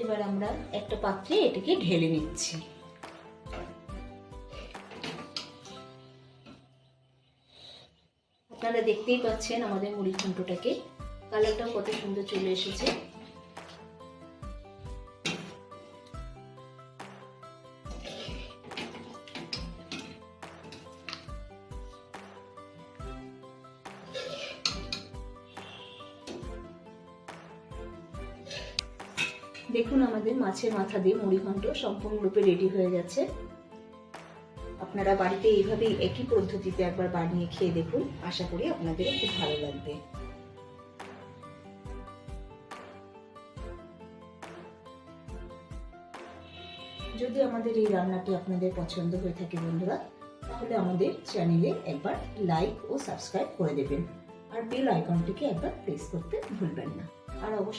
এবার আমরা একটা পাত্রে এটাকে ঢেলে নিচ্ছি। আপনারা দেখতেই পাচ্ছেন আমাদের মুড়ি ঘন্টটাকে, কালারটাও কত সুন্দর চলে এসেছে। দেখুন আমাদের মাছের মাথা দিয়ে মুড়ি ঘন্ট সম্পূর্ণরূপে রেডি হয়ে গেছে। আপনারা বাড়িতে এইভাবেই একই পদ্ধতিতে একবার বানিয়ে খেয়ে দেখুন, আশা করি আপনাদেরও খুব ভালো লাগবে। যদি আমাদের এই রান্নাটি আপনাদের পছন্দ হয়ে থাকে বন্ধুরা, তাহলে আমাদের চ্যানেলে একবার লাইক ও সাবস্ক্রাইব করে দেবেন, আর বেল আইকনটিকে একবার প্রেস করতে ভুলবেন না। আর অবশ্যই